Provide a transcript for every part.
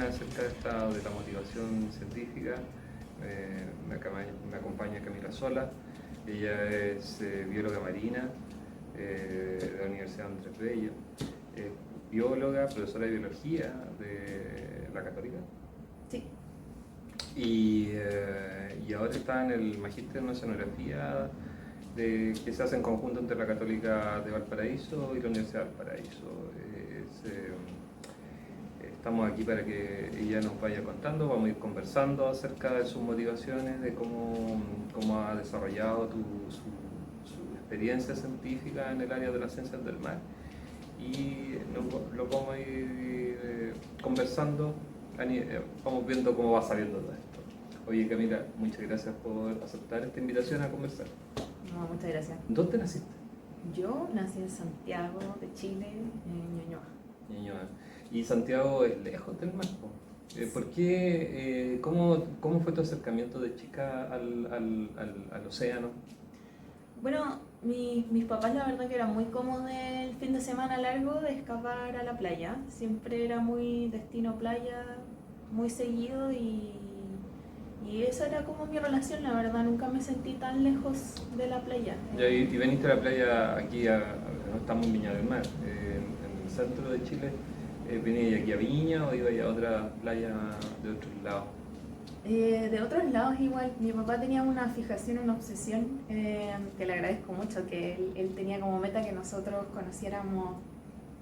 Marina acerca de la motivación científica. Me acompaña Camila Sola, ella es bióloga marina de la Universidad Andrés Bello, bióloga, profesora de biología de la Católica. Sí. Y ahora está en el magíster en oceanografía que se hace en conjunto entre la Católica de Valparaíso y la Universidad de Valparaíso. Estamos aquí para que ella nos vaya contando, vamos a ir conversando acerca de sus motivaciones, de cómo ha desarrollado su experiencia científica en el área de las ciencias del mar. Y lo vamos a ir conversando, vamos viendo cómo va saliendo todo esto. Oye Camila, muchas gracias por aceptar esta invitación a conversar. No, muchas gracias. ¿Dónde naciste? Yo nací en Santiago de Chile, en Ñuñoa. Ñuñoa. Y Santiago es lejos del mar. ¿Por qué? ¿Cómo fue tu acercamiento de chica al océano? Bueno, mis papás la verdad que era muy cómodo el fin de semana largo de escapar a la playa. Siempre era muy destino playa, muy seguido y esa era como mi relación, la verdad. Nunca me sentí tan lejos de la playa. Y veniste a la playa aquí, no estamos en Viña del Mar, en el centro de Chile. ¿Venías aquí a Viña o ibas a otra playa de otros lados? De otros lados igual, mi papá tenía una fijación, una obsesión que le agradezco mucho, que él tenía como meta que nosotros conociéramos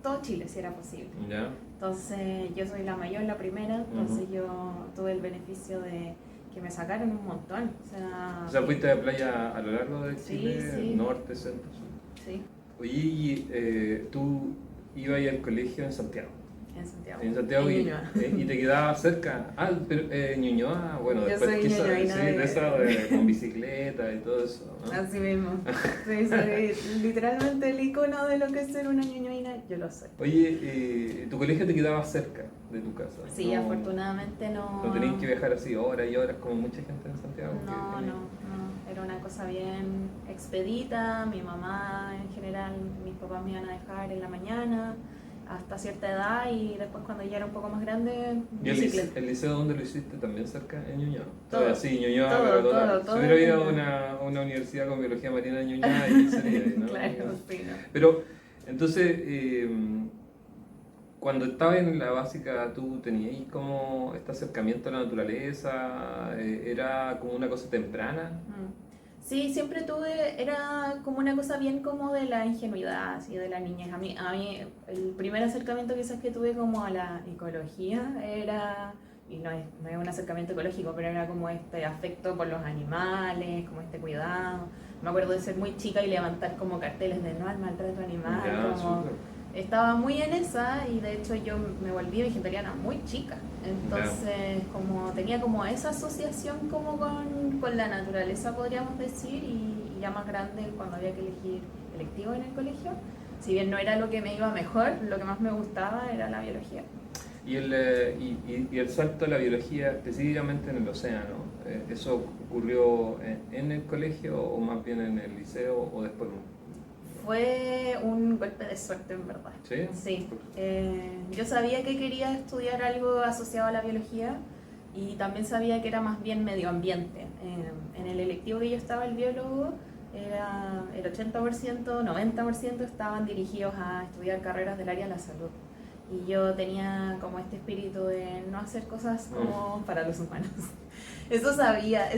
todo Chile si era posible. ¿Ya? Entonces yo soy la mayor, la primera, entonces yo tuve el beneficio de que me sacaron un montón. O sea, fuiste de playa a lo largo de Chile, sí. norte, centro, sur. Sí. Oye, y tú ibas al colegio en Santiago. En Santiago y te quedaba cerca. Pero Ñuñoa, bueno, yo después soy quizás ñuñoína con bicicleta y todo eso, ¿no? Así mismo. Sí, soy literalmente el icono de lo que es ser una ñuñoína, yo lo soy. Oye, ¿tu colegio te quedaba cerca de tu casa? Sí, afortunadamente no. ¿No tenías que viajar así horas y horas como mucha gente en Santiago? No. Era una cosa bien expedita. Mi mamá en general, mis papás me iban a dejar en la mañana hasta cierta edad y después cuando ya era un poco más grande, ¿Y el liceo dónde lo hiciste? ¿También cerca en Ñuñoa? Todo. Sí, Ñuñoa, Todo, pero total. todo Si hubiera habido una universidad con biología marina en Ñuñoa, ahí sería, ¿no? Claro, sí, ¿no? Pero, entonces, cuando estabas en la básica, ¿tú tenías como este acercamiento a la naturaleza? ¿Era como una cosa temprana? Sí, siempre era como una cosa bien como de la ingenuidad, así de la niñez. A mí el primer acercamiento quizás que tuve como a la ecología era, y no es un acercamiento ecológico, pero era como este afecto por los animales, como este cuidado. Me acuerdo de ser muy chica y levantar como carteles de no al maltrato animal, estaba muy en esa y de hecho yo me volví vegetariana muy chica, entonces como tenía como esa asociación como con la naturaleza podríamos decir y ya más grande cuando había que elegir electivo en el colegio, si bien no era lo que me iba mejor, lo que más me gustaba era la biología. Y el salto a la biología específicamente en el océano, ¿eso ocurrió en el colegio o más bien en el liceo o después? Fue un golpe de suerte, en verdad. ¿Sí? Sí. Yo sabía que quería estudiar algo asociado a la biología y también sabía que era más bien medio ambiente. En el electivo que yo estaba, el biólogo, era el 80%, 90% estaban dirigidos a estudiar carreras del área de la salud. Y yo tenía como este espíritu de no hacer cosas como para los humanos. Eso sabía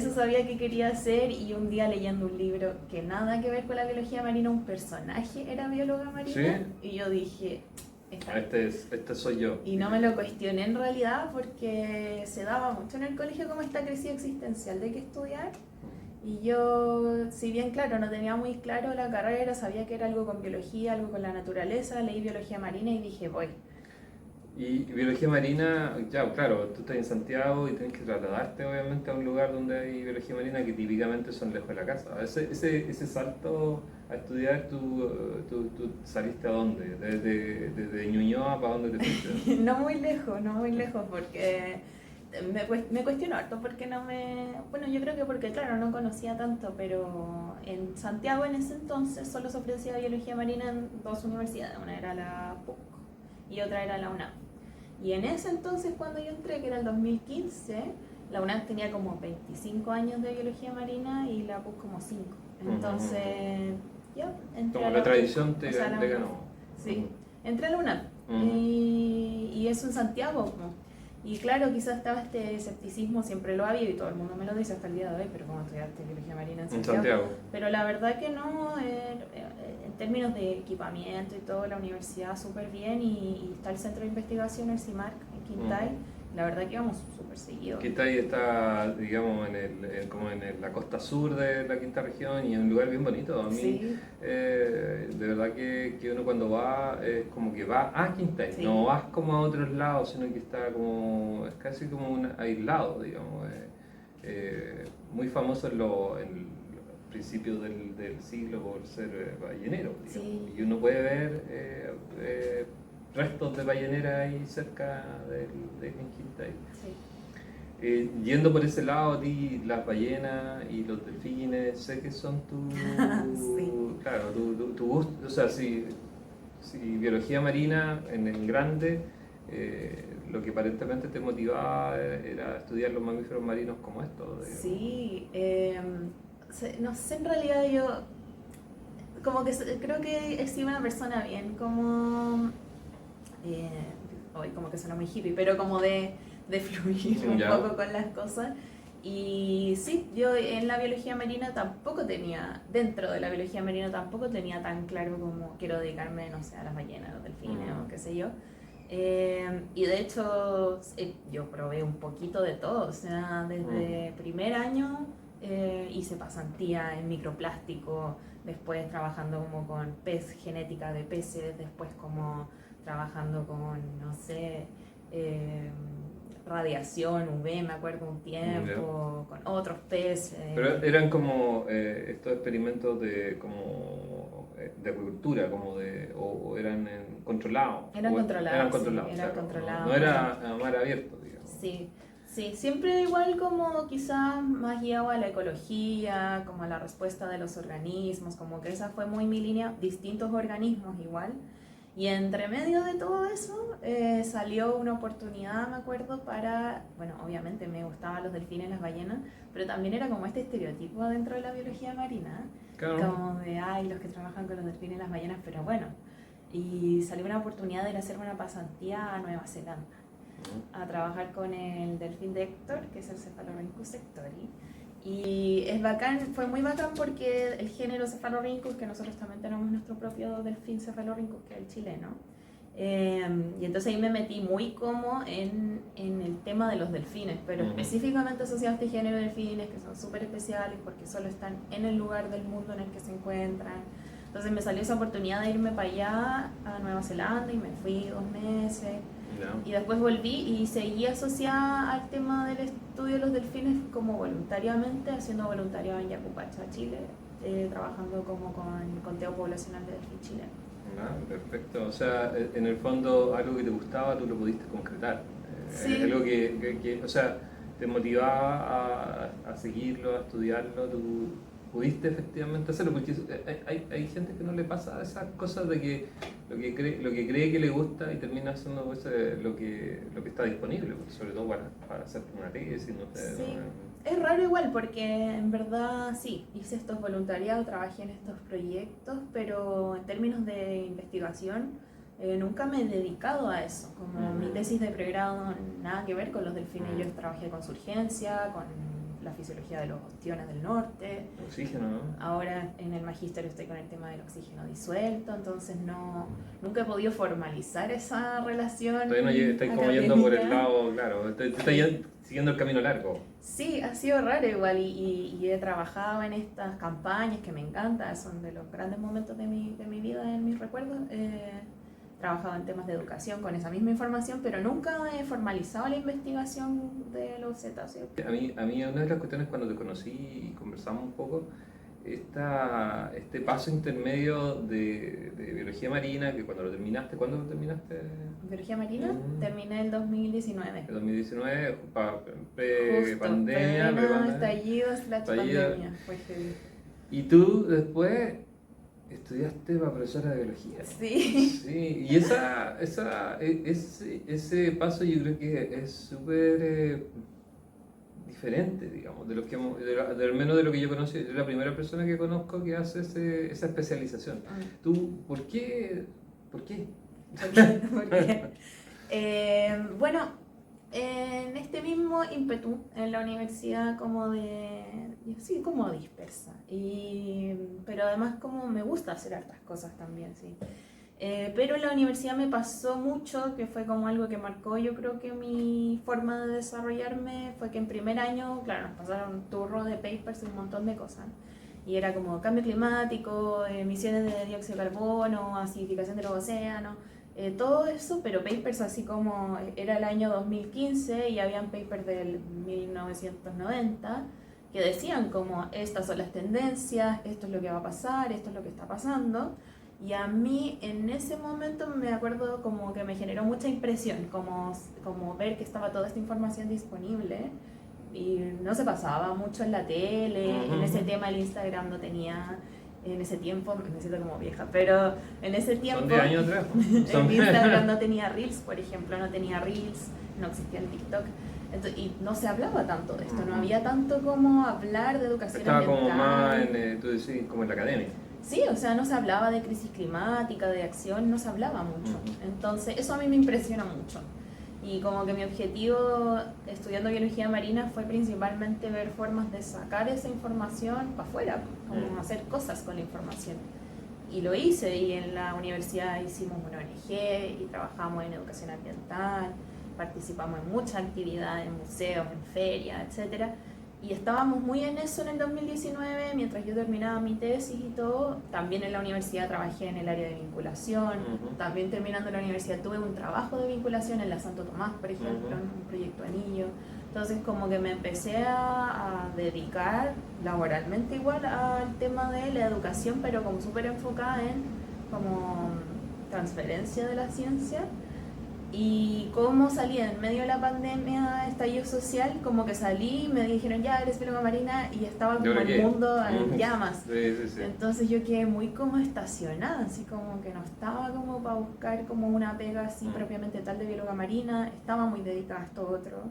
que quería hacer y un día leyendo un libro que nada que ver con la biología marina, un personaje era bióloga marina. ¿Sí? Y yo dije, este soy yo. Y no me lo cuestioné en realidad porque se daba mucho en el colegio como esta crisis existencial de qué estudiar. Y yo, si bien claro, no tenía muy claro la carrera, sabía que era algo con biología, algo con la naturaleza, leí biología marina y dije, voy. Y biología marina, ya, claro, tú estás en Santiago y tienes que trasladarte obviamente a un lugar donde hay biología marina que típicamente son lejos de la casa. Ese salto a estudiar, ¿tú saliste a dónde? ¿Desde Ñuñoa para dónde te fuiste? No muy lejos, porque me cuestiono harto porque bueno, yo creo que porque claro, no conocía tanto, pero en Santiago en ese entonces solo se ofrecía biología marina en dos universidades, una era la PUC y otra era la UNAM. Y en ese entonces, cuando yo entré, que era el 2015, la UNAM tenía como 25 años de biología marina y la PUC como 5. Entonces, ya, entré Como a la la tradición PUC, te, o sea, te ganó. sí, entré a la UNAM. Ujú. Y eso en Santiago, po. Y claro, quizás estaba este escepticismo, siempre lo ha habido y todo el mundo me lo dice hasta el día de hoy, pero ¿cómo estudiaste biología marina en En Santiago? Santiago. Pero la verdad que no, en términos de equipamiento y todo, la universidad súper bien y está el centro de investigación, el CIMARC, en Quintay. La verdad que vamos súper seguido. Quintay está, digamos, como en la costa sur de la quinta región y es un lugar bien bonito. A mí, Sí, de verdad que uno cuando va, es como que va a Quintay, sí. no vas como a otros lados, sino que está como, es casi como un aislado, digamos. Muy famoso en el principios del siglo por ser ballenero, digamos. Sí. Y uno puede ver restos de ballenera ahí cerca de Quintay. Sí. Yendo por ese lado, a ti, las ballenas y los delfines, sé que son Sí. claro, tu gusto, o sea, si biología marina en grande, lo que aparentemente te motivaba era estudiar los mamíferos marinos como estos. Digamos. Sí, no sé, en realidad yo como que creo que he sido una persona bien como hoy como que suena muy hippie, pero como de fluir un Ya. poco con las cosas. Y sí, yo en la biología marina tampoco tenía, dentro de la biología marina tampoco tenía tan claro como quiero dedicarme, no sé, a las ballenas, a los delfines o qué sé yo. Y de hecho yo probé un poquito de todo, o sea, desde primer año hice pasantía en microplástico, después trabajando como con genética de peces, después como trabajando con, no sé, radiación, UV, me acuerdo un tiempo, con otros peces. Pero eran como estos experimentos de acuicultura, o eran controlados. Eran controlados, Eran sí, controlados, eran claro, controlados. no era a mar abierto, digamos. Sí, sí, siempre igual como quizás más guiado a la ecología, como a la respuesta de los organismos, como que esa fue muy mi línea, distintos organismos igual. Y entre medio de todo eso salió una oportunidad, me acuerdo, bueno, obviamente me gustaban los delfines, las ballenas, pero también era como este estereotipo dentro de la biología marina, Claro. como de, ay, los que trabajan con los delfines y las ballenas, pero bueno. Y salió una oportunidad de ir a hacer una pasantía a Nueva Zelanda, a trabajar con el delfín de Héctor, que es el Cephalorhynchus hectori. Y es bacán, fue muy bacán porque el género Cephalorhynchus, que nosotros también tenemos nuestro propio delfín Cephalorhynchus, que es el chileno, y entonces ahí me metí muy como en el tema de los delfines, pero específicamente asociados a este género de delfines que son súper especiales porque solo están en el lugar del mundo en el que se encuentran. Entonces me salió esa oportunidad de irme para allá, a Nueva Zelanda, y me fui 2 meses. No. Y después volví y seguí asociada al tema del estudio de los delfines como voluntariamente, haciendo voluntariado en Yacupacha, Chile, trabajando como con conteo poblacional de delfín chileno. Ah, perfecto. O sea, en el fondo algo que te gustaba tú lo pudiste concretar. Sí. Algo o sea, te motivaba a seguirlo, a estudiarlo, tú pudiste efectivamente hacerlo, porque hay gente que no le pasa esas cosas de que lo que cree que le gusta y termina haciendo pues, lo que está disponible, pues, sobre todo para hacer una tesis, no sé. Sí. ¿No? Es raro igual porque en verdad sí, hice estos voluntariados, trabajé en estos proyectos, pero en términos de investigación nunca me he dedicado a eso. Como mi tesis de pregrado nada que ver con los delfines, yo trabajé con surgencia, con la fisiología de los ostiones del norte. Oxígeno, ¿no? Ahora en el magíster estoy con el tema del oxígeno disuelto, entonces nunca he podido formalizar esa relación. Todavía no estáis como yendo por el lado, claro, estoy siguiendo el camino largo. Sí, ha sido raro igual y he trabajado en estas campañas que me encantan, son de los grandes momentos de mi vida, en mis recuerdos. He trabajado en temas de educación con esa misma información, pero nunca he formalizado la investigación de los cetáceos. A mí una de las cuestiones cuando te conocí y conversamos un poco, este paso intermedio de biología marina, que cuando lo terminaste, ¿cuándo lo terminaste? Biología marina, terminé el 2019. El 2019, Justo, pre-pandemia, pleno estallido / pandemia, fue heavy. Y tú después estudiaste para profesora de biología. Sí. Sí, y ese paso yo creo que es súper diferente, digamos, de lo que al menos de lo que yo conocí. Yo la primera persona que conozco que hace esa especialización. ¿Tú por qué? ¿Por qué? Porque, bueno, en este mismo ímpetu en la universidad sí, como dispersa, pero además como me gusta hacer hartas cosas también, sí. Pero en la universidad me pasó mucho, que fue como algo que marcó yo creo que mi forma de desarrollarme, fue que en primer año, claro, nos pasaron un turro de papers y un montón de cosas. Y era como cambio climático, emisiones de dióxido de carbono, acidificación de los océanos, todo eso, pero papers así como era el año 2015 y habían papers del 1990 que decían como estas son las tendencias, esto es lo que va a pasar, esto es lo que está pasando. Y a mí en ese momento me acuerdo como que me generó mucha impresión, como ver que estaba toda esta información disponible y no se pasaba mucho en la tele. En ese tema el Instagram no tenía, en ese tiempo, me siento como vieja, pero en ese tiempo... Son 10 años atrás. El Instagram no tenía Reels, por ejemplo, no tenía Reels, no existía el TikTok. Entonces, y no se hablaba tanto de esto, no había tanto como hablar de educación Estaba ambiental. como más tú decís, como en la academia. Sí, o sea, no se hablaba de crisis climática, de acción, no se hablaba mucho. Entonces, eso a mí me impresiona mucho. Y como que mi objetivo estudiando biología marina fue principalmente ver formas de sacar esa información para afuera, como hacer cosas con la información. Y lo hice, y en la universidad hicimos una ONG y trabajamos en educación ambiental, participamos en muchas actividades, en museos, en ferias, etcétera. Y estábamos muy en eso en el 2019, mientras yo terminaba mi tesis y todo. También en la universidad trabajé en el área de vinculación. También terminando la universidad tuve un trabajo de vinculación en la Santo Tomás, por ejemplo, en un proyecto anillo. Entonces como que me empecé a dedicar laboralmente igual al tema de la educación, pero como súper enfocada en como transferencia de la ciencia. Y cómo salí en medio de la pandemia, estallido social, como que salí, me dijeron ya eres bióloga marina y estaba como el mundo en llamas. Sí. Entonces yo quedé muy como estacionada, así como que no estaba como para buscar como una pega así propiamente tal de bióloga marina, estaba muy dedicada a esto otro.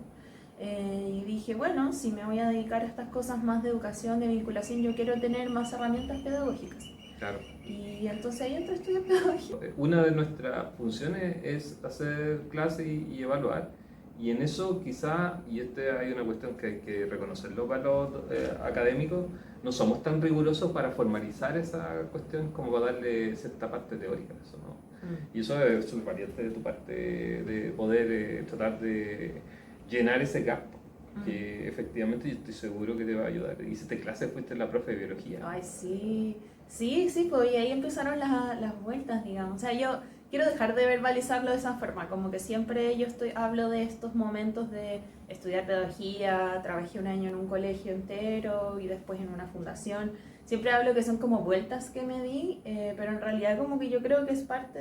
Y dije, bueno, si me voy a dedicar a estas cosas más de educación, de vinculación, yo quiero tener más herramientas pedagógicas. Claro. Y entonces ahí entro a estudiar pedagogía. Una de nuestras funciones es hacer clases y evaluar. Y en eso quizá, y hay una cuestión que hay que reconocerlo para los académicos, no somos tan rigurosos para formalizar esa cuestión como para darle cierta parte teórica a eso, ¿no? Y eso es súper valiente de tu parte, de poder tratar de llenar ese gap, que efectivamente yo estoy seguro que te va a ayudar. Hiciste clases, fuiste la profe de biología. Ay, sí. Sí, pues y ahí empezaron las vueltas, digamos. O sea, yo quiero dejar de verbalizarlo de esa forma, como que siempre hablo de estos momentos de estudiar pedagogía, trabajé un año en un colegio entero y después en una fundación. Siempre hablo que son como vueltas que me di, pero en realidad como que yo creo que es parte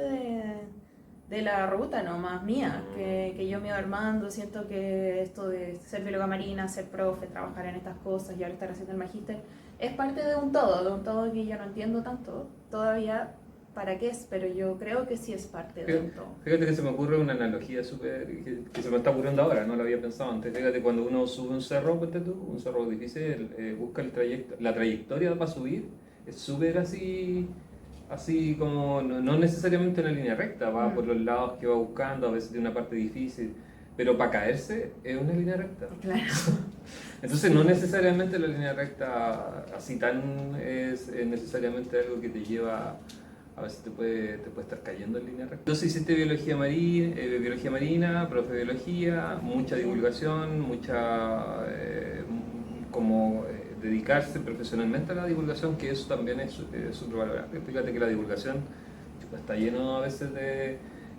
de la ruta nomás mía, que yo me iba armando. Siento que esto de ser bióloga marina, ser profe, trabajar en estas cosas y ahora estar haciendo el magíster, es parte de un todo que yo no entiendo tanto todavía para qué es, pero yo creo que sí es parte de un todo. Fíjate que se me ocurre una analogía súper que se me está ocurriendo ahora, no lo había pensado antes. Fíjate, cuando uno sube un cerro, un cerro difícil, busca la trayectoria para subir, es súper así como, no necesariamente una línea recta, va por los lados que va buscando, a veces tiene una parte difícil, pero para caerse es una línea recta. Claro. Entonces no necesariamente la línea recta así tan es necesariamente algo que te lleva, a veces te puede estar cayendo en línea recta. Entonces hiciste biología marina, profe de biología, mucha divulgación, dedicarse profesionalmente a la divulgación, que eso también es súper valorable. Fíjate que la divulgación está lleno a veces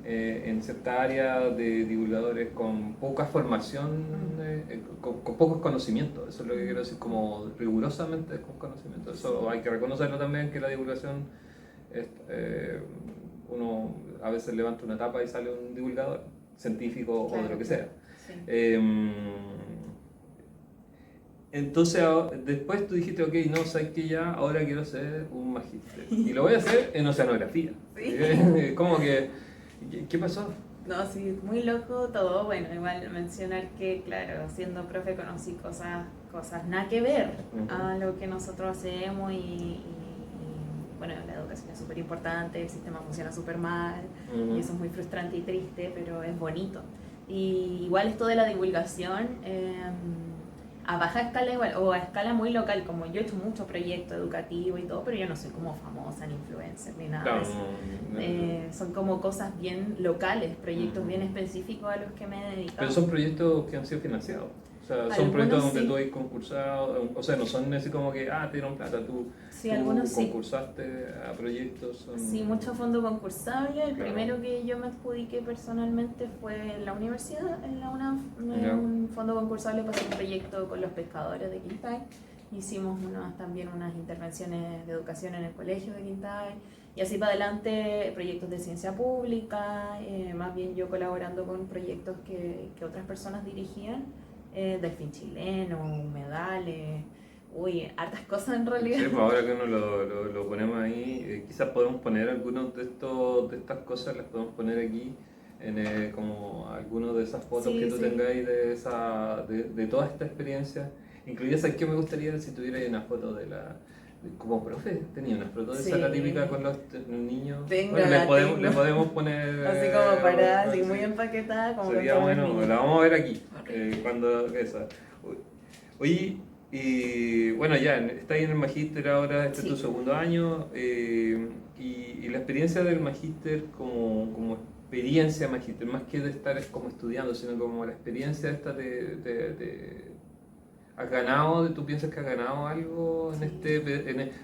en cierta área de divulgadores con poca formación, con pocos conocimientos. Eso es lo que quiero decir, como rigurosamente con conocimiento. Eso hay que reconocerlo también, que la divulgación, uno a veces levanta una tapa y sale un divulgador científico, claro, o de lo que sea. Sí. entonces después tú dijiste, ok, no, sabes que ya, ahora quiero hacer un magíster. Y lo voy a hacer en oceanografía. Sí. Como que, ¿qué pasó? No, sí, muy loco todo. Bueno, igual mencionar que, claro, siendo profe conocí cosas nada que ver a lo que nosotros hacemos bueno, la educación es súper importante, el sistema funciona súper mal y eso es muy frustrante y triste, pero es bonito. Y igual esto de la divulgación, a baja escala igual, o a escala muy local, como yo he hecho muchos proyectos educativos y todo, pero yo no soy como famosa ni influencer ni nada de eso. Son como cosas bien locales, proyectos bien específicos a los que me he dedicado. Pero son proyectos que han sido financiados. O sea, son Algunos proyectos donde sí. tú has concursado, o sea, no son así como que, te dieron plata, tú algunos sí. concursaste a proyectos. Sí, mucho fondo concursable. El Claro. primero que yo me adjudiqué personalmente fue en la universidad, en la UNAF, Ya. un fondo concursable para hacer un proyecto con los pescadores de Quintay. Hicimos también unas intervenciones de educación en el colegio de Quintay. Y así para adelante, proyectos de ciencia pública, más bien yo colaborando con proyectos que otras personas dirigían, Delfín Chileno, humedales, hartas cosas en realidad. Sí, pues ahora que uno lo ponemos ahí, quizás podemos poner algunos de estas cosas, las podemos poner aquí, como algunas de esas fotos que tú tengáis de toda esta experiencia. Incluida, ¿sabes qué me gustaría si tuviera una foto como profe? Tenía una foto de esa típica con los niños. Bueno, le podemos poner. Así como parada, así muy empaquetada. Como sería bueno, la vamos a ver aquí. Cuando esa. Oye, y bueno, ya estás en el magíster ahora, este es tu segundo año. Y la experiencia del magíster como experiencia magíster, más que de estar como estudiando, sino como la experiencia esta ¿has ganado, tú piensas que has ganado algo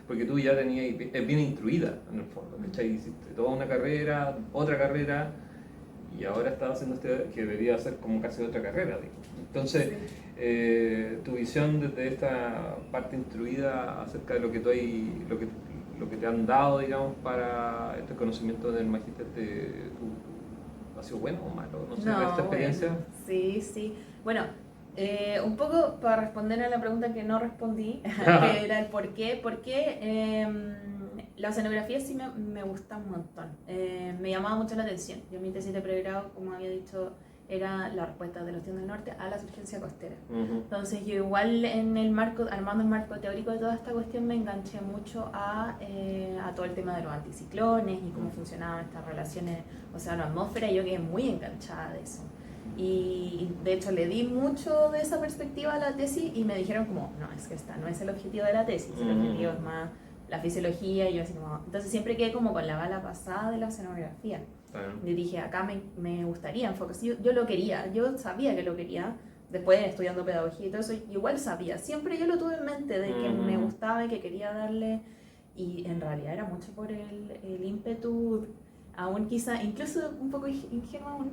porque tú ya tenías, es bien instruida en el fondo, ¿cachai? Hiciste toda una carrera, otra carrera, y ahora estás haciendo que debería ser como casi otra carrera, digo. Entonces, tu visión desde esta parte instruida acerca de lo que lo que te han dado, digamos, para este conocimiento del magíster, ¿ha sido bueno o malo? No sé, esta experiencia. Bueno, sí. Bueno, un poco para responder a la pregunta que no respondí, que era el por qué. La oceanografía sí me gusta un montón. Me llamaba mucho la atención. Yo en mi tesis de pregrado, como había dicho, era la respuesta de los Oceanos del Norte a la surgencia costera. Entonces yo igual armando el marco teórico de toda esta cuestión, me enganché mucho a todo el tema de los anticiclones y cómo funcionaban estas relaciones océano-atmósfera, y yo quedé muy enganchada de eso. Y de hecho le di mucho de esa perspectiva a la tesis y me dijeron como, no, es que esta no es el objetivo de la tesis, el objetivo es más la fisiología, y yo así como, entonces siempre quedé como con la bala pasada de la oceanografía. Y dije, acá me gustaría enfocarse, yo lo quería, yo sabía que lo quería, después estudiando pedagogía y todo eso, igual sabía, siempre yo lo tuve en mente de que me gustaba y que quería darle, y en realidad era mucho por el ímpetu, aún quizá, incluso un poco ingenuo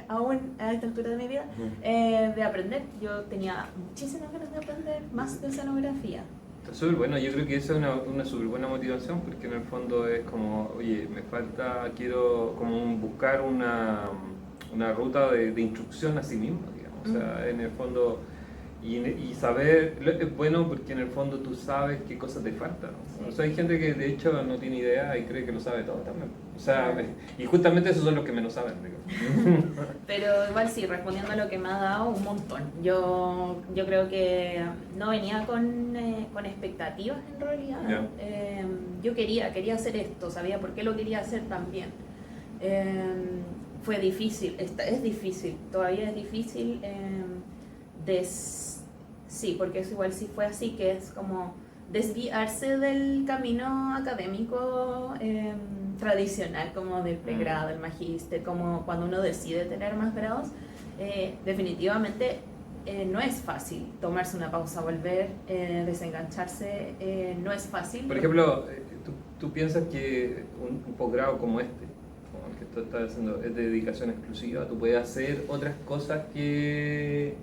aún a esta altura de mi vida, de aprender. Yo tenía muchísimas ganas de aprender más de oceanografía. Está súper bueno, yo creo que esa es una súper buena motivación, porque en el fondo es como, oye, quiero como buscar una ruta de instrucción a sí mismo, digamos. O sea, en el fondo, y saber, es bueno porque en el fondo tú sabes qué cosas te faltan. Sí. O sea, hay gente que de hecho no tiene idea y cree que lo sabe todo también. O sea, y justamente esos son los que menos saben, digo. Pero igual sí, respondiendo a lo que me ha dado, un montón. Yo creo que no venía con expectativas en realidad. Yeah. Yo quería hacer esto, sabía por qué lo quería hacer también. Fue difícil, es difícil, todavía es difícil. Sí, porque eso igual sí fue así, que es como desviarse del camino académico tradicional, como del pregrado, el magíster, como cuando uno decide tener más grados. Definitivamente no es fácil tomarse una pausa, volver, desengancharse, no es fácil. Por ejemplo, ¿tú piensas que un posgrado como este, como el que tú estás haciendo, es de dedicación exclusiva? ¿Tú puedes hacer otras cosas que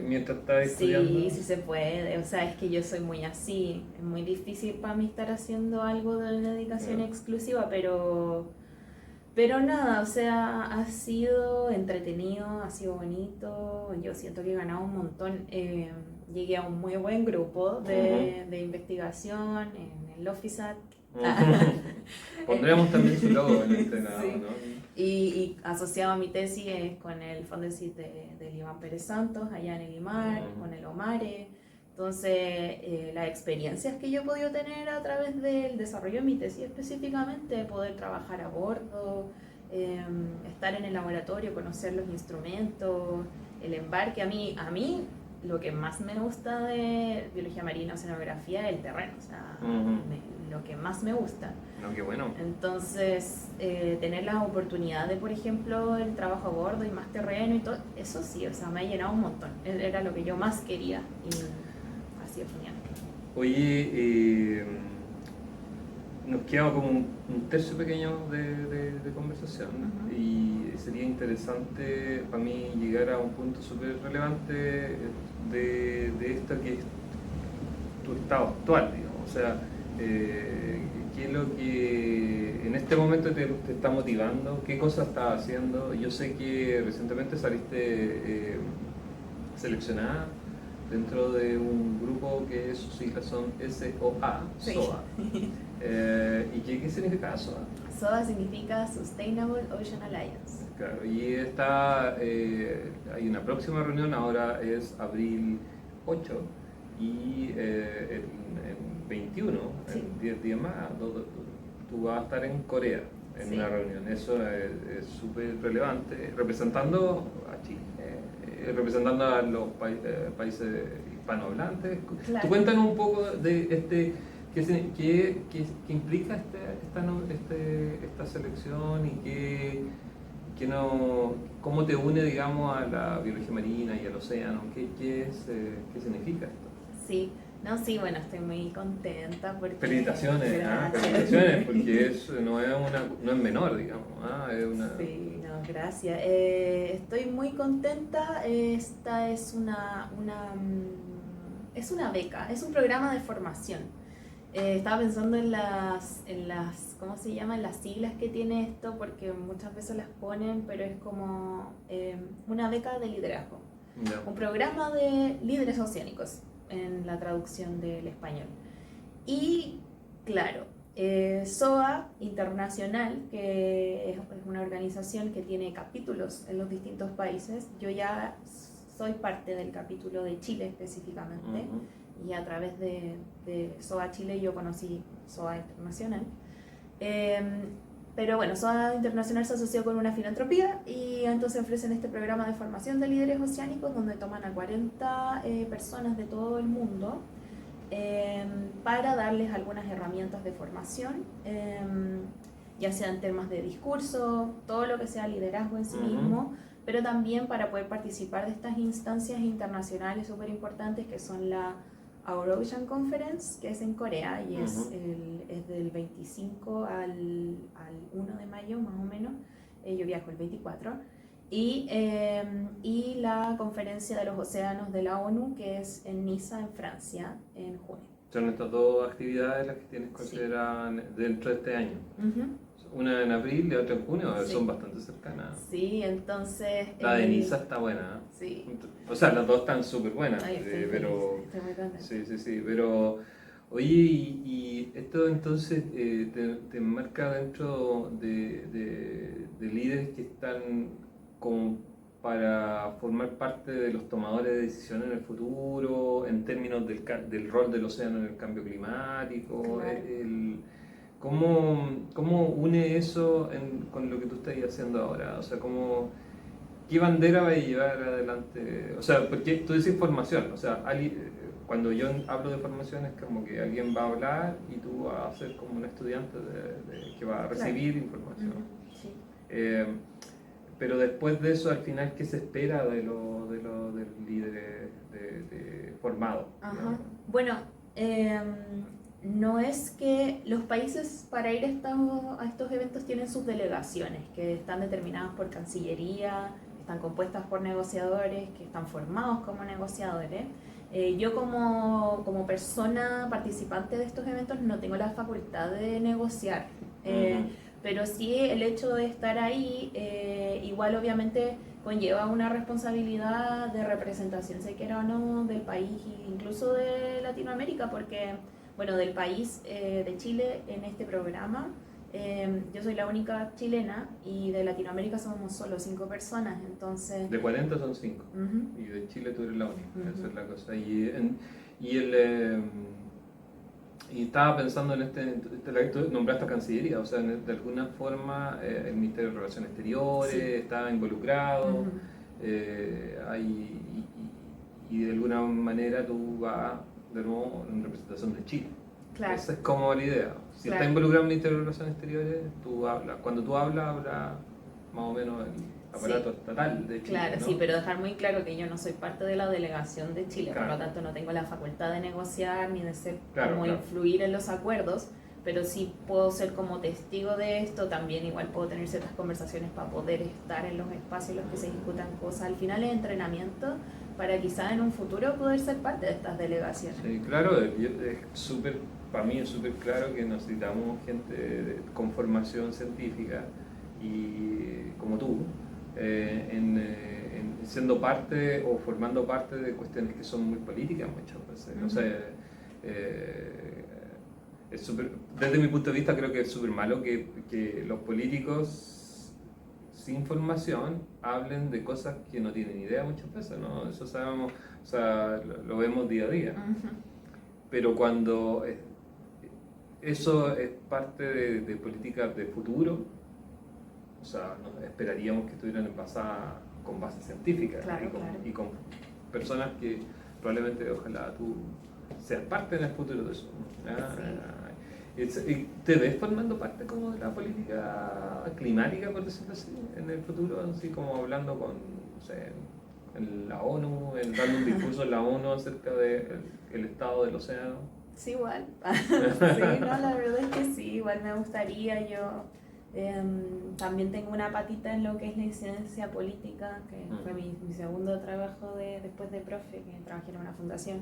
mientras estás estudiando? Sí se puede. O sea, es que yo soy muy así. Es muy difícil para mí estar haciendo algo de dedicación exclusiva, pero Pero nada, o sea, ha sido entretenido, ha sido bonito, yo siento que he ganado un montón. Llegué a un muy buen grupo de investigación en el OFISAT. Pondremos también su logo en este lado, Sí. ¿no? Y asociado a mi tesis es con el Fondesit del Iván Pérez Santos, allá en el IMAR, con el OMARE. Entonces, las experiencias que yo he podido tener a través del desarrollo de mi tesis específicamente, poder trabajar a bordo, estar en el laboratorio, conocer los instrumentos, el embarque, a mí lo que más me gusta de biología marina, oceanografía, es el terreno, o sea, lo que más me gusta. No, qué bueno. Entonces, tener la oportunidad de, por ejemplo, el trabajo a bordo y más terreno y todo, eso sí, o sea, me ha llenado un montón. Era lo que yo más quería y ha sido genial. Oye, nos queda como un tercio pequeño de conversación y sería interesante para mí llegar a un punto súper relevante de esto que es tu estado actual, digamos. O sea, ¿qué es lo que en este momento te está motivando? ¿Qué cosas estás haciendo? Yo sé que recientemente saliste seleccionada dentro de un grupo que sus siglas son SOA, Sí. SOA. ¿Y qué significa SOA? SOA significa Sustainable Ocean Alliance. Claro, y hay una próxima reunión, ahora es abril 8 y el 21, Sí. en 10 días más, tú vas a estar en Corea en Sí. una reunión. Eso es súper relevante, representando a Chile, representando a los países hispanohablantes. Claro. Tú cuéntanos un poco de ¿qué implica esta selección y cómo te une, digamos, a la biología marina y al océano? ¿Qué significa esto? Sí, no, sí, bueno, estoy muy contenta porque... Felicitaciones, Gracias. felicitaciones, porque no es menor, digamos. Sí, no, gracias. Estoy muy contenta. Esta es es una beca, es un programa de formación. Estaba pensando en ¿cómo se llama? En las siglas que tiene esto, porque muchas veces las ponen, pero es como una beca de liderazgo. No. Un programa de líderes oceánicos, en la traducción del español. Y, claro, SOA Internacional, que es una organización que tiene capítulos en los distintos países. Yo ya soy parte del capítulo de Chile específicamente. Y a través de SOA Chile yo conocí SOA Internacional. Pero bueno, SOA Internacional se asoció con una filantropía y entonces ofrecen este programa de formación de líderes oceánicos donde toman a 40 personas de todo el mundo para darles algunas herramientas de formación, ya sea en temas de discurso, todo lo que sea liderazgo en sí mismo, pero también para poder participar de estas instancias internacionales súper importantes que son la Our Ocean Conference, que es en Corea y es del 25 al 1 de mayo más o menos. Yo viajo el 24. Y la conferencia de los océanos de la ONU, que es en Niza, en Francia, en junio. Son estas dos actividades las que tienes consideradas dentro de este año. Una en abril y otra en junio, Sí. son bastante cercanas. Sí, entonces... La de Niza está buena. Sí. O sea, las dos están súper buenas. Ay, estoy pero feliz, estoy muy contenta. Sí, pero oye, y esto entonces te marca dentro de líderes que están como para formar parte de los tomadores de decisiones en el futuro, en términos del rol del océano en el cambio climático. Claro. ¿Cómo une eso con lo que tú estás haciendo ahora? O sea, ¿qué bandera va a llevar adelante? O sea, porque tú dices formación, o sea, cuando yo hablo de formación es como que alguien va a hablar y tú vas a ser como un estudiante que va a recibir información. Sí. Pero después de eso, al final, ¿qué se espera de los líderes formados? Ajá. Bueno, no es que los países para ir a estos eventos tienen sus delegaciones que están determinadas por Cancillería, están compuestas por negociadores que están formados como negociadores. Yo como persona participante de estos eventos no tengo la facultad de negociar, pero sí el hecho de estar ahí, igual obviamente conlleva una responsabilidad de representación, se quiera o no, del país e incluso de Latinoamérica, porque, bueno, del país de Chile en este programa, yo soy la única chilena y de Latinoamérica somos solo 5 personas, entonces... De 40 son 5, Uh-huh. y de Chile tú eres la única, Uh-huh. esa es la cosa. Y estaba pensando en tú nombraste a Cancillería, o sea, de alguna forma el Ministerio de Relaciones Exteriores Sí. está involucrado, Uh-huh. y de alguna manera tú vas de nuevo en representación de Chile. Claro. Esa es como la idea. Si Claro. está involucrado el Ministerio de Relaciones Exteriores, tú hablas. Cuando tú hablas más o menos el aparato estatal de Chile. Claro, ¿no? sí, pero dejar muy claro que yo no soy parte de la delegación de Chile, Claro. por lo tanto no tengo la facultad de negociar ni de ser Claro, como claro. influir en los acuerdos, pero sí puedo ser como testigo de esto, también igual puedo tener ciertas conversaciones para poder estar en los espacios en los que se discutan cosas. Al final es entrenamiento para quizás en un futuro poder ser parte de estas delegaciones. Sí, claro, para mí es súper claro que necesitamos gente con formación científica y como tú, siendo parte o formando parte de cuestiones que son muy políticas muchas veces. Uh-huh. O sea, desde mi punto de vista creo que es súper malo que los políticos sin formación hablen de cosas que no tienen idea muchas veces, ¿no? Eso sabemos, o sea, lo vemos día a día. Uh-huh. Pero cuando eso es parte de políticas de futuro, o sea, esperaríamos que estuvieran basadas con base científica, Claro, y con personas que probablemente, ojalá tú seas parte en el futuro de eso, ¿no? ¿Y te ves formando parte como de la política climática, por decirlo así, en el futuro, así como hablando con, no sé, en la ONU, dando un discurso en la ONU acerca del estado del océano? Sí, igual. Sí, no, la verdad es que sí, igual me gustaría. Yo también tengo una patita en lo que es la incidencia política, que fue mi segundo trabajo después de profe, que trabajé en una fundación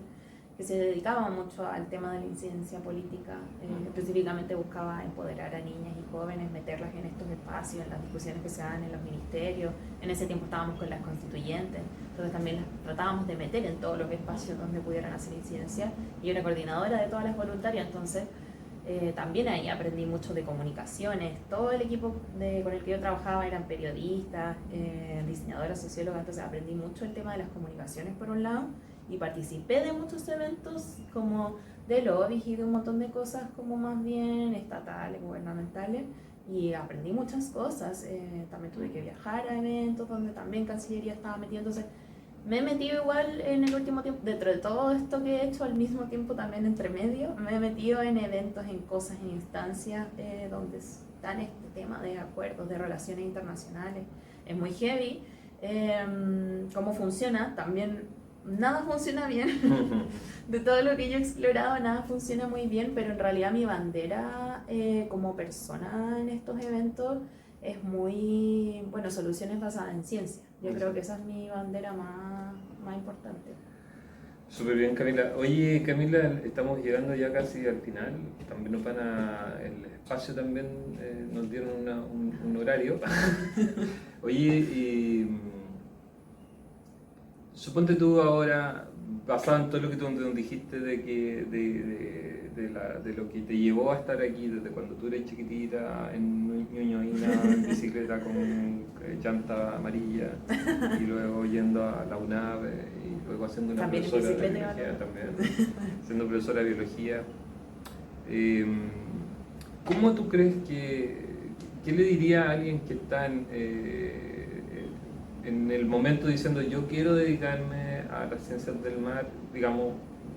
que se dedicaba mucho al tema de la incidencia política. Específicamente buscaba empoderar a niñas y jóvenes, meterlas en estos espacios, en las discusiones que se dan en los ministerios. En ese tiempo estábamos con las constituyentes, entonces también las tratábamos de meter en todos los espacios donde pudieran hacer incidencia. Y yo era coordinadora de todas las voluntarias, entonces también ahí aprendí mucho de comunicaciones. Todo el equipo con el que yo trabajaba eran periodistas, diseñadoras, sociólogas, entonces aprendí mucho el tema de las comunicaciones por un lado, y participé de muchos eventos como de lobbies y de un montón de cosas como más bien estatales, gubernamentales, y aprendí muchas cosas. También tuve que viajar a eventos donde también Cancillería estaba metida, entonces me he metido igual en el último tiempo, dentro de todo esto que he hecho, al mismo tiempo también entre medio, me he metido en eventos, en cosas, en instancias donde están este tema de acuerdos, de relaciones internacionales. Es muy heavy. ¿Cómo funciona? También nada funciona bien. De todo lo que yo he explorado, nada funciona muy bien, pero en realidad mi bandera como persona en estos eventos es muy, bueno, soluciones basadas en ciencia. Yo creo que esa es mi bandera más importante. Súper bien, Camila. Oye, Camila, estamos llegando ya casi al final. También el espacio también nos dieron un horario. Oye, suponte tú ahora, basado en todo lo que tú nos dijiste de lo que te llevó a estar aquí desde cuando tú eres chiquitita, en Ñuñoína, en bicicleta con llanta amarilla, y luego yendo a la UNAV, y luego haciendo una también profesora de bicicleta, biología también, siendo profesora de biología. ¿Cómo tú crees qué le diría a alguien que está en el momento diciendo yo quiero dedicarme a las ciencias del mar, digamos,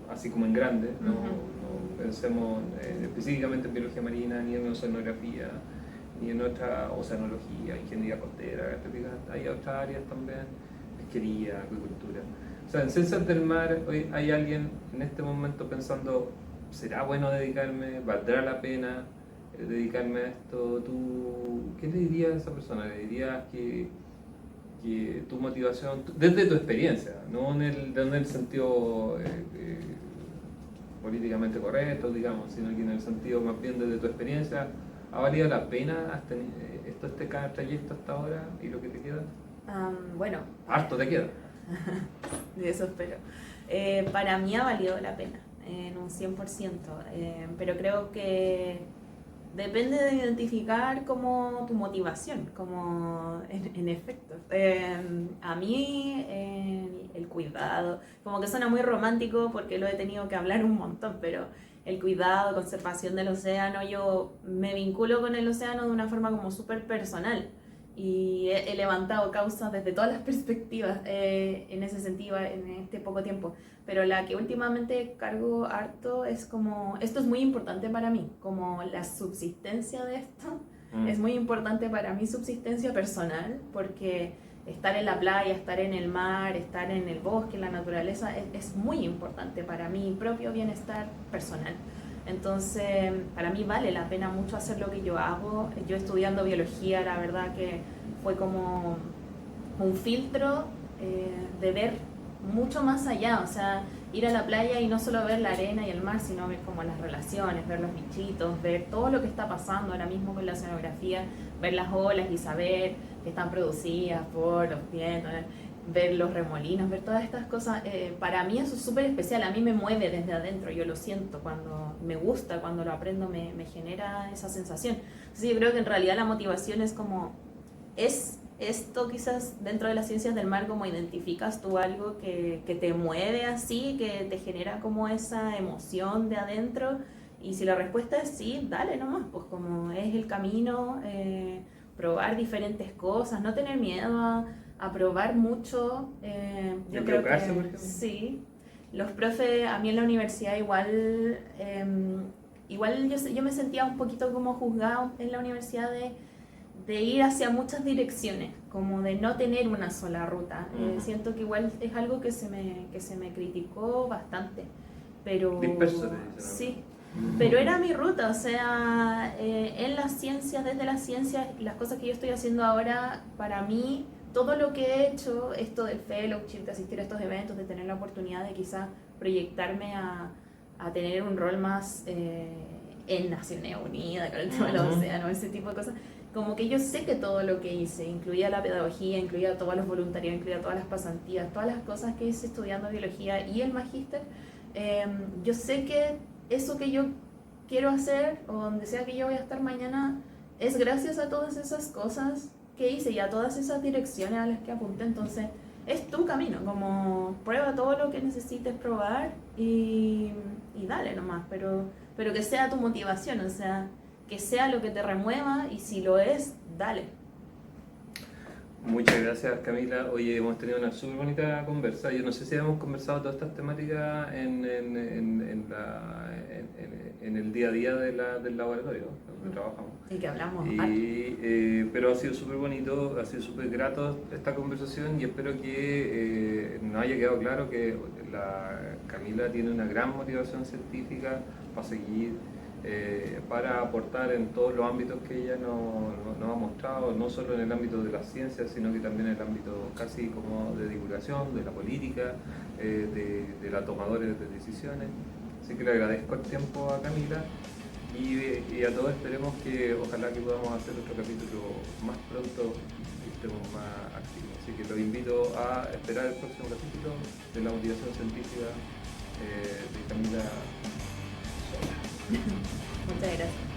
así como en grande, no, no pensemos específicamente en biología marina, ni en oceanografía, ni en otra oceanología, ingeniería costera, hay otras áreas también, pesquería, acuicultura. O sea, en ciencias del mar hoy hay alguien en este momento pensando, ¿será bueno dedicarme? ¿Valdrá la pena dedicarme a esto? ¿Tú qué le dirías a esa persona? ¿Le dirías que tu motivación, desde tu experiencia, no en el sentido políticamente correcto, digamos, sino que en el sentido más bien desde tu experiencia, ¿Ha valido la pena este trayecto hasta ahora y lo que te queda? Bueno, Harto te queda. de eso espero. Para mí ha valido la pena, en un 100%, pero creo que depende de identificar como tu motivación, como en efecto. A mí el cuidado, como que suena muy romántico porque lo he tenido que hablar un montón, pero el cuidado, conservación del océano, yo me vinculo con el océano de una forma como súper personal y he levantado causas desde todas las perspectivas en ese sentido en este poco tiempo. Pero la que últimamente cargo harto es como, esto es muy importante para mí, como la subsistencia de esto es muy importante para mi subsistencia personal, porque estar en la playa, estar en el mar, estar en el bosque, en la naturaleza, es muy importante para mi propio bienestar personal. Entonces, para mí vale la pena mucho hacer lo que yo hago. Yo estudiando biología, la verdad que fue como un filtro de ver mucho más allá, o sea, ir a la playa y no solo ver la arena y el mar, sino ver como las relaciones, ver los bichitos, ver todo lo que está pasando ahora mismo con la oceanografía, ver las olas y saber que están producidas por los vientos, ver los remolinos, ver todas estas cosas. Para mí eso es súper especial, a mí me mueve desde adentro, yo lo siento, cuando me gusta, cuando lo aprendo me genera esa sensación. Entonces yo creo que en realidad la motivación es como, es esto quizás dentro de las ciencias del mar, como identificas tú algo que te mueve así, que te genera como esa emoción de adentro, y si la respuesta es sí, dale nomás, pues como es el camino, probar diferentes cosas, no tener miedo a probar mucho. Yo creo que por ejemplo. sí, los profes, a mí en la universidad igual, igual yo me sentía un poquito como juzgada en la universidad de ir hacia muchas direcciones, como de no tener una sola ruta. Siento que igual es algo que se me criticó bastante, pero Disperso, sí, pero era mi ruta, o sea, en las ciencias, desde las ciencias, las cosas que yo estoy haciendo ahora, para mí, todo lo que he hecho, esto del fellowship, de asistir a estos eventos, de tener la oportunidad de quizás proyectarme a tener un rol más en Naciones Unidas, con el tema de los océanos, ese tipo de cosas, como que yo sé que todo lo que hice, incluía la pedagogía, incluía todos los voluntariados, incluía todas las pasantías, todas las cosas que hice estudiando biología y el magíster, yo sé que eso que yo quiero hacer, o donde sea que yo voy a estar mañana, es gracias a todas esas cosas que hice y a todas esas direcciones a las que apunté. Entonces es tu camino, como prueba todo lo que necesites probar y dale nomás, pero que sea tu motivación, o sea, que sea lo que te remueva, y si lo es, dale. Muchas gracias, Camila. Oye, hemos tenido una súper bonita conversa. Yo no sé si hemos conversado todas estas temáticas en el día a día del laboratorio donde trabajamos. Y que hablamos. Pero ha sido súper bonito, ha sido súper grato esta conversación, y espero que nos haya quedado claro que la Camila tiene una gran motivación científica para seguir, para aportar en todos los ámbitos que ella nos ha mostrado, no solo en el ámbito de las ciencias, sino que también en el ámbito casi como de divulgación, de la política, de los tomadores de decisiones. Así que le agradezco el tiempo a Camila, y a todos esperemos que ojalá que podamos hacer otro capítulo más pronto y estemos más activos. Así que los invito a esperar el próximo capítulo de la motivación científica de Camila. Muchas gracias.